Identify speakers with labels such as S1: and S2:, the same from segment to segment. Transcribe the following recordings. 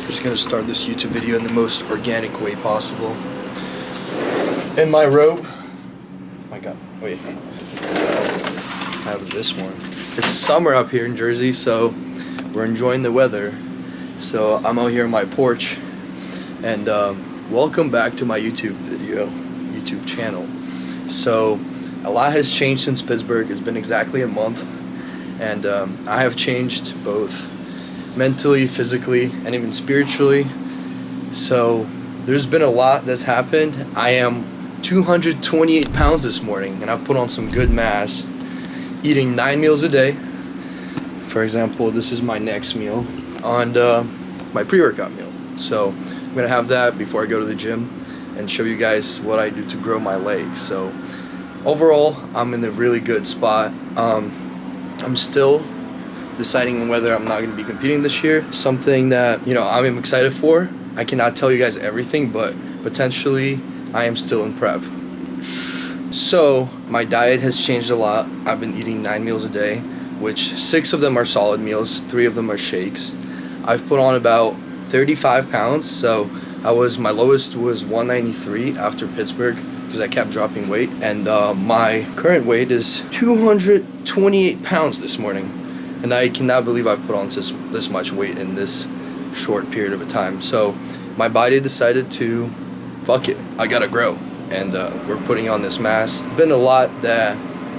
S1: Just gonna start this YouTube video in the most organic way possible. In my robe, my God, wait, I have this one. It's summer up here in Jersey, so we're enjoying the weather. So I'm out here on my porch, and welcome back to my YouTube channel. So a lot has changed since Pittsburgh. It's been exactly a month, and I have changed both mentally, physically, and even spiritually. So there's been a lot that's happened. I am 228 pounds this morning, and I've put on some good mass, eating 9 meals a day. For example, this is my next meal, and my pre-workout meal. So I'm gonna have that before I go to the gym and show you guys what I do to grow my legs. So overall, I'm in a really good spot. I'm still deciding on whether I'm not going to be competing this year. Something that, I'm excited for. I cannot tell you guys everything, but potentially I am still in prep. So my diet has changed a lot. I've been eating 9 meals a day, which 6 of them are solid meals, 3 of them are shakes. I've put on about 35 pounds. So my lowest was 193 after Pittsburgh, because I kept dropping weight, and my current weight is 228 pounds this morning. And I cannot believe I've put on this much weight in this short period of a time. So my body decided to, fuck it, I gotta grow. And we're putting on this mass. It's been a lot that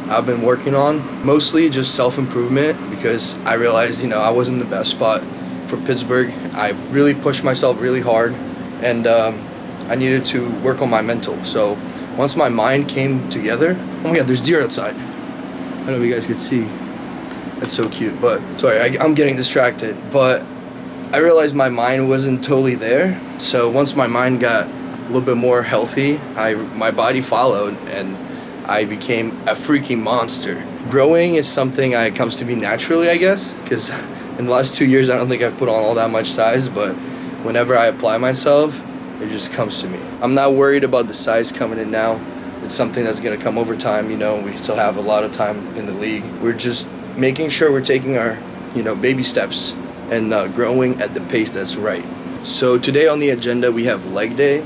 S1: I've been working on, mostly just self-improvement, because I realized, I wasn't in the best spot for Pittsburgh. I really pushed myself really hard, and I needed to work on my mental. So once my mind came together, oh my God, there's deer outside. I don't know if you guys could see. That's so cute, but sorry, I'm getting distracted. But I realized my mind wasn't totally there. So once my mind got a little bit more healthy, my body followed, and I became a freaking monster. Growing is something that comes to me naturally, I guess, because in the last 2 years, I don't think I've put on all that much size, but whenever I apply myself, it just comes to me. I'm not worried about the size coming in now. It's something that's gonna come over time. We still have a lot of time in the league. We're just making sure we're taking our, baby steps and growing at the pace that's right. So today on the agenda, we have leg day,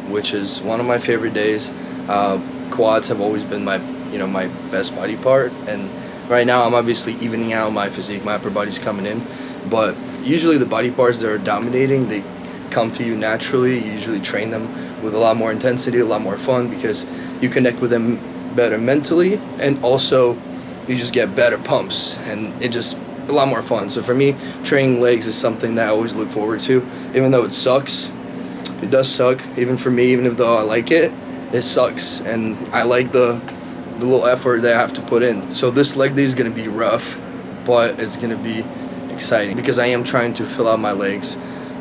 S1: which is one of my favorite days. Quads have always been my, my best body part. And right now I'm obviously evening out my physique, my upper body's coming in. But usually the body parts that are dominating, they come to you naturally. You usually train them with a lot more intensity, a lot more fun, because you connect with them better mentally, and also you just get better pumps, and it just a lot more fun. So for me, training legs is something that I always look forward to, even though it sucks. It does suck, even for me, even if though I like it, it sucks, and I like the little effort that I have to put in. So this leg day is gonna be rough, but it's gonna be exciting, because I am trying to fill out my legs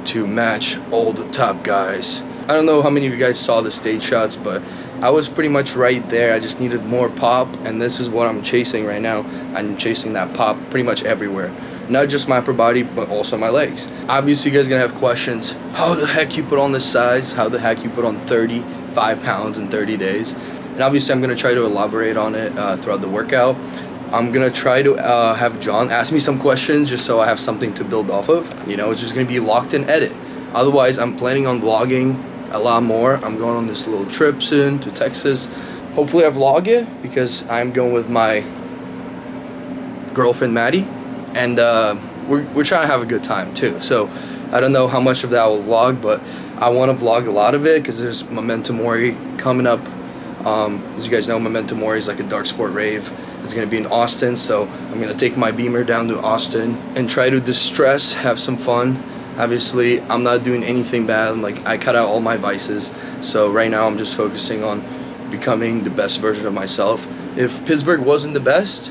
S1: to match all the top guys. I don't know how many of you guys saw the stage shots, but I was pretty much right there. I just needed more pop, and this is what I'm chasing right now. I'm chasing that pop pretty much everywhere. Not just my upper body, but also my legs. Obviously, you guys are gonna have questions. How the heck you put on this size? How the heck you put on 35 pounds in 30 days? And obviously, I'm gonna try to elaborate on it throughout the workout. I'm gonna try to have John ask me some questions, just so I have something to build off of. It's just gonna be locked in edit. Otherwise, I'm planning on vlogging a lot more. I'm going on this little trip soon to Texas. Hopefully I vlog it, because I'm going with my girlfriend Maddie, and we're trying to have a good time too. So I don't know how much of that I will vlog, but I want to vlog a lot of it, because there's Memento Mori coming up. As you guys know, Memento Mori is like a dark sport rave. It's going to be in Austin, so I'm going to take my Beamer down to Austin and try to distress, have some fun. Obviously, I'm not doing anything bad. I cut out all my vices. So right now, I'm just focusing on becoming the best version of myself. If Pittsburgh wasn't the best,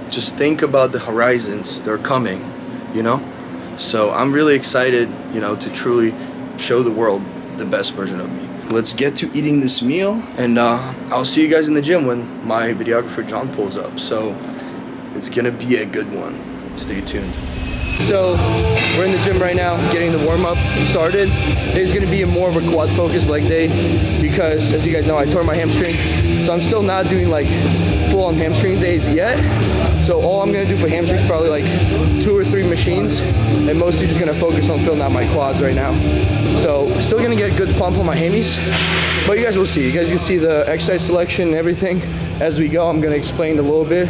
S1: just think about the horizons. They're coming, So I'm really excited, to truly show the world the best version of me. Let's get to eating this meal, and I'll see you guys in the gym when my videographer John pulls up. So it's gonna be a good one. Stay tuned. So we're in the gym right now, getting the warm-up started. It's gonna be more of a quad focused leg day, because as you guys know, I tore my hamstring. So I'm still not doing full on hamstring days yet,
S2: So all I'm gonna do for hamstrings is probably like 2 or 3 machines, and mostly just gonna focus on filling out my quads right now. So still gonna get a good pump on my hammies, but you guys will see. You guys can see the exercise selection and everything as we go. I'm gonna explain a little bit,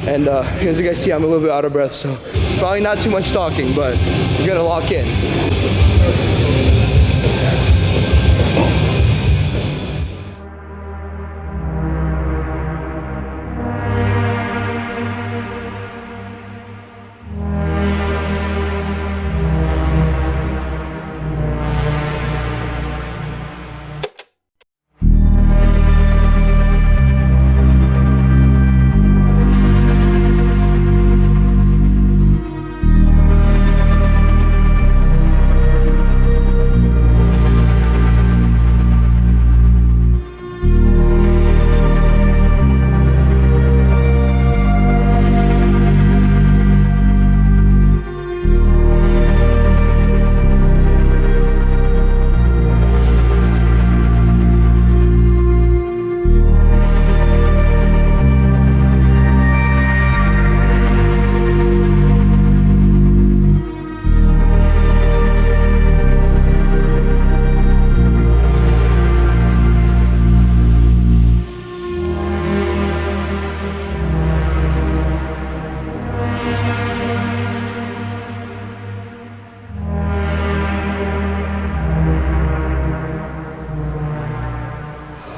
S2: and as you guys see, I'm a little bit out of breath, so probably not too much talking, but we're gonna lock in.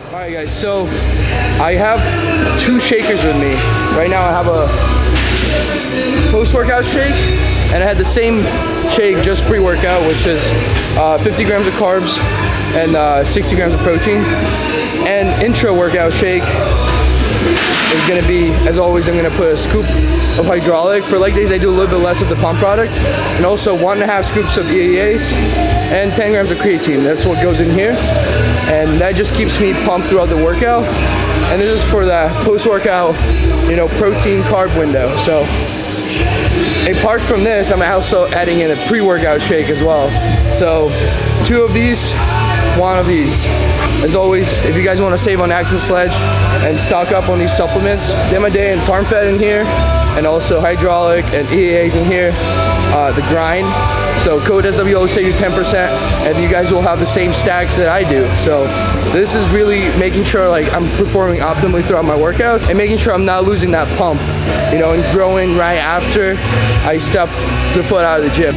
S2: Alright guys, so I have 2 shakers with me. Right now I have a post-workout shake, and I had the same shake just pre-workout, which is 50 grams of carbs and 60 grams of protein. And intra-workout shake is going to be, as always, I'm going to put a scoop of hydraulic. For leg days I do a little bit less of the pump product, and also 1.5 scoops of EAAs and 10 grams of creatine. That's what goes in here, and that just keeps me pumped throughout the workout. And this is for that post-workout, protein carb window. So apart from this, I'm also adding in a pre-workout shake as well. So 2 of these, 1 of these. As always, if you guys want to save on Axe Sledge and stock up on these supplements, Day and Farm Fed in here, and also hydraulic and EAAs in here, the grind. So code SWO will save you 10%, and you guys will have the same stacks that I do. So this is really making sure like I'm performing optimally throughout my workout, and making sure I'm not losing that pump, and growing right after I step the foot out of the gym.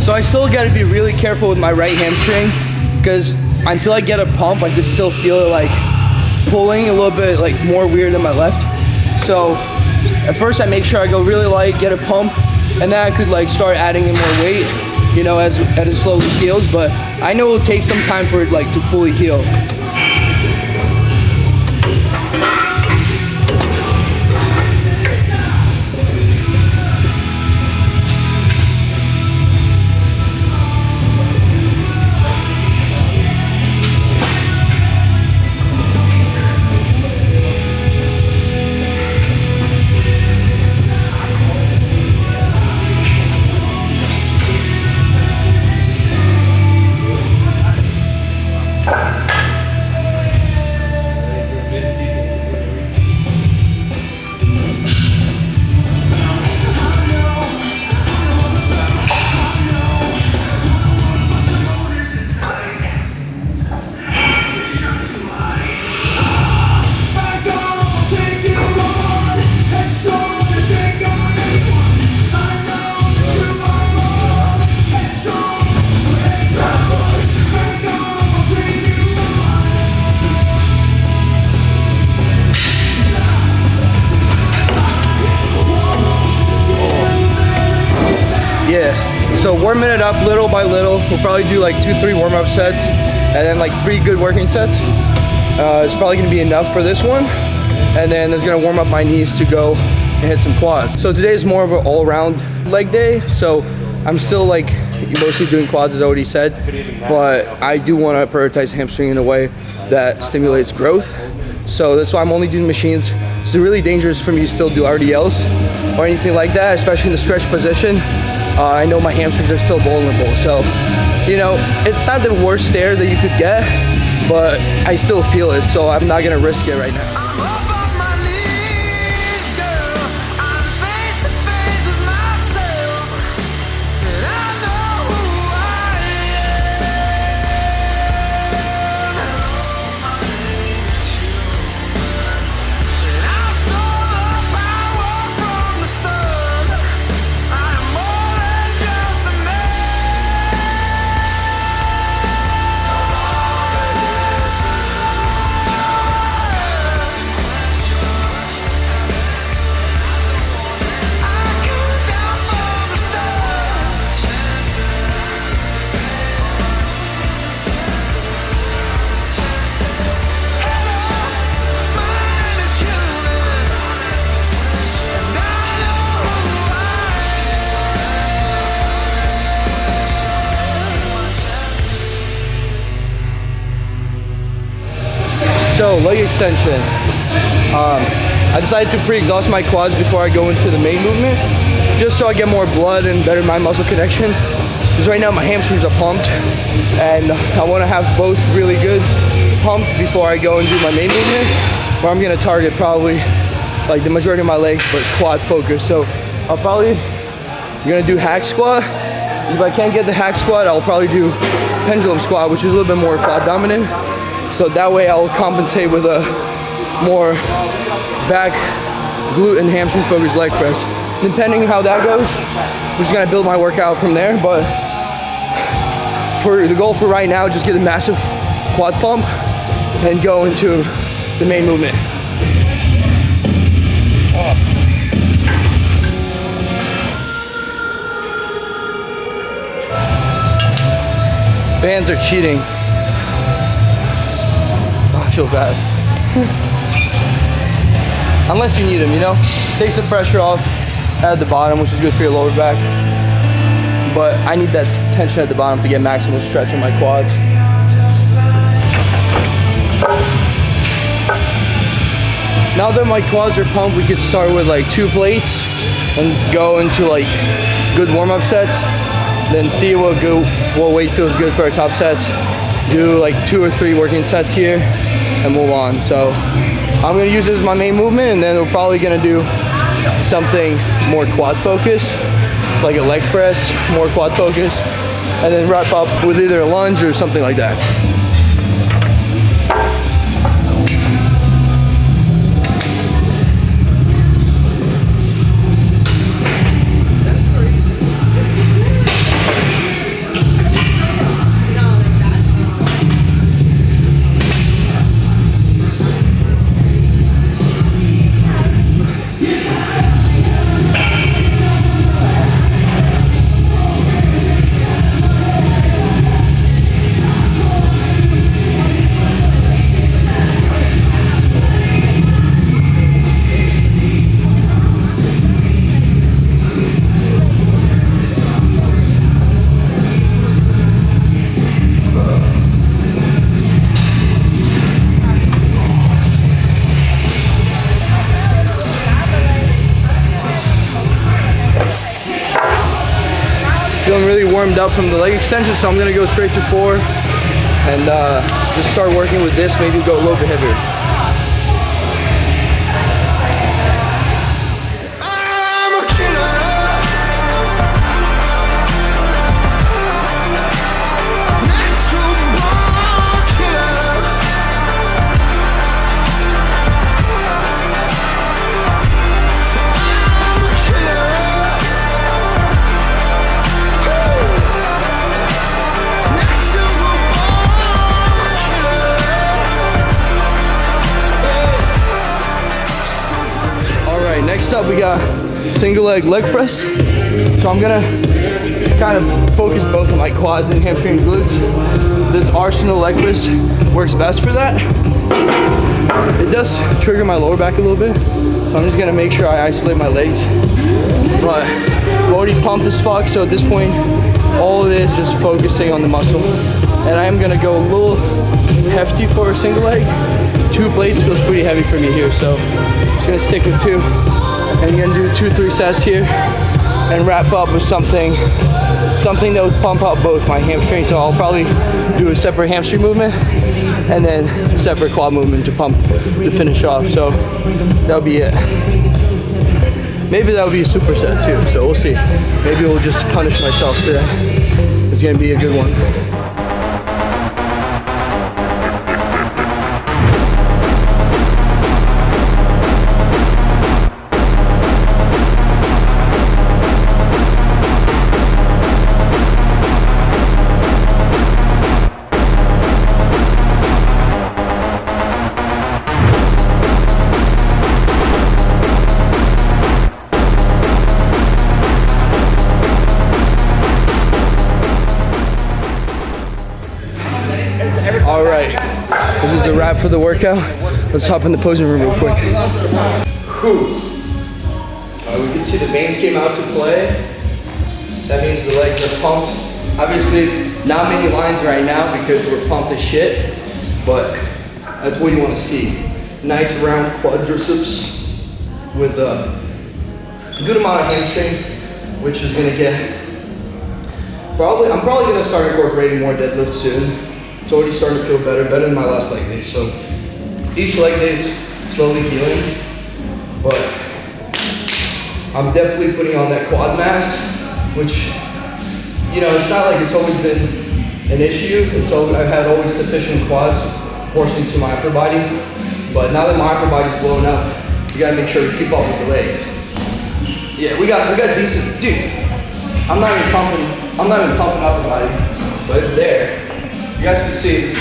S2: So I still got to be really careful with my right hamstring, because until I get a pump, I could still feel it like pulling a little bit like more weird than my left. So at first I make sure I go really light, get a pump, and then I could like start adding in more weight, as it slowly heals. But I know it'll take some time for it like to fully heal. So warming it up little by little. We'll probably do like 2-3 warm-up sets, and then like 3 good working sets. It's probably gonna be enough for this one. And then it's gonna warm up my knees to go and hit some quads. So today is more of an all-around leg day. So I'm still like mostly doing quads, as I already said, but I do wanna prioritize hamstring in a way that stimulates growth. So that's why I'm only doing machines. It's really dangerous for me to still do RDLs or anything like that, especially in the stretch position. I know my hamstrings are still vulnerable. So, it's not the worst stare that you could get, but I still feel it, so I'm not gonna risk it right now. So, leg extension. I decided to pre-exhaust my quads before I go into the main movement, just so I get more blood and better mind muscle connection. Because right now my hamstrings are pumped, and I want to have both really good pumped before I go and do my main movement, where I'm going to target probably like the majority of my legs, but quad focus. So I'm going to do hack squat. If I can't get the hack squat, I'll probably do pendulum squat, which is a little bit more quad dominant. So that way I'll compensate with a more back, glute, and hamstring focused leg press. Depending on how that goes, I'm just gonna build my workout from there. But for the goal for right now, just get a massive quad pump and go into the main movement. Bands are cheating. I feel bad. Unless you need them, you know? Takes the pressure off at the bottom, which is good for your lower back. But I need that tension at the bottom to get maximal stretch in my quads. Now that my quads are pumped, we could start with like 2 plates and go into like good warm-up sets. Then see what weight feels good for our top sets. Do like 2 or 3 working sets here and move on. So I'm gonna use this as my main movement, and then we're probably gonna do something more quad focused, like a leg press, more quad focused, and then wrap up with either a lunge or something like that. Feeling really warmed up from the leg extension, so I'm gonna go straight to 4 and just start working with this, maybe go a little bit heavier. Next up, we got single leg press. So I'm gonna kind of focus both of my quads and hamstrings, glutes. This Arsenal leg press works best for that. It does trigger my lower back a little bit, so I'm just gonna make sure I isolate my legs. But I'm already pumped as fuck, so at this point, all it is just focusing on the muscle. And I am gonna go a little hefty for a single leg. 2 plates feels pretty heavy for me here, so I'm just gonna stick with 2. And you're gonna do 2-3 sets here and wrap up with something that would pump out both my hamstrings. So I'll probably do a separate hamstring movement and then a separate quad movement to pump to finish off. So that'll be it. Maybe that'll be a superset too, so we'll see. Maybe we'll just punish myself today. It's gonna be a good one. All right, this is a wrap for the workout. Let's hop in the posing room real quick. Whew. We can see the veins came out to play. That means the legs are pumped. Obviously, not many lines right now because we're pumped as shit, but that's what you want to see. Nice round quadriceps with a good amount of hamstring, which is gonna get, I'm probably gonna start incorporating more deadlifts soon. It's already starting to feel better than my last leg day. So each leg day it's slowly healing, but I'm definitely putting on that quad mass, which, you know, it's not like it's always been an issue. I've had always sufficient quads proportioning to my upper body, but now that my upper body's blown up, you gotta make sure to keep up with the legs. Yeah, we got decent, dude. I'm not even pumping upper body, but it's there. You guys can see.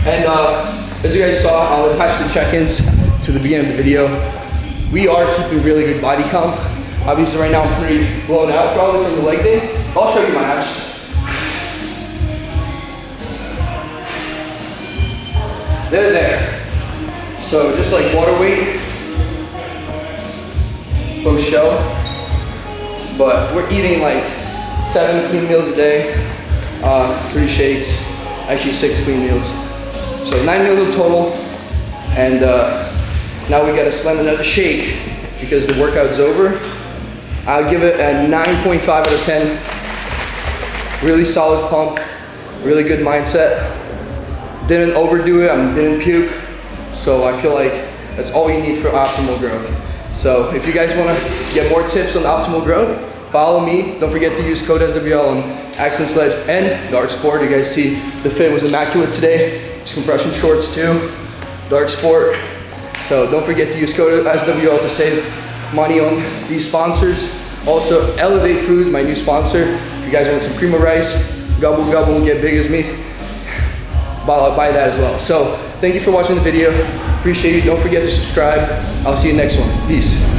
S2: And as you guys saw, I'll attach the check-ins to the beginning of the video. We are keeping really good body comp. Obviously right now I'm pretty blown out probably from the leg day. I'll show you my abs. They're there. So just like water weight, post show. But we're eating like 7 clean meals a day. 3 shakes, actually 6 clean meals. So 9 meals in total, and now we gotta slam another shake because the workout's over. I'll give it a 9.5 out of 10. Really solid pump, really good mindset. Didn't overdo it, didn't puke. So I feel like that's all you need for optimal growth. So if you guys wanna get more tips on optimal growth, follow me. Don't forget to use code SWL on Accent Sledge and Dark Sport. You guys see the fit was immaculate today. It's compression shorts too, Dark Sport. So don't forget to use code SWL to save money on these sponsors. Also, Elevate Food, my new sponsor. If you guys want some cream of rice, gobble gobble and get big as me, buy that as well. So thank you for watching the video. Appreciate you. Don't forget to subscribe. I'll see you next one. Peace.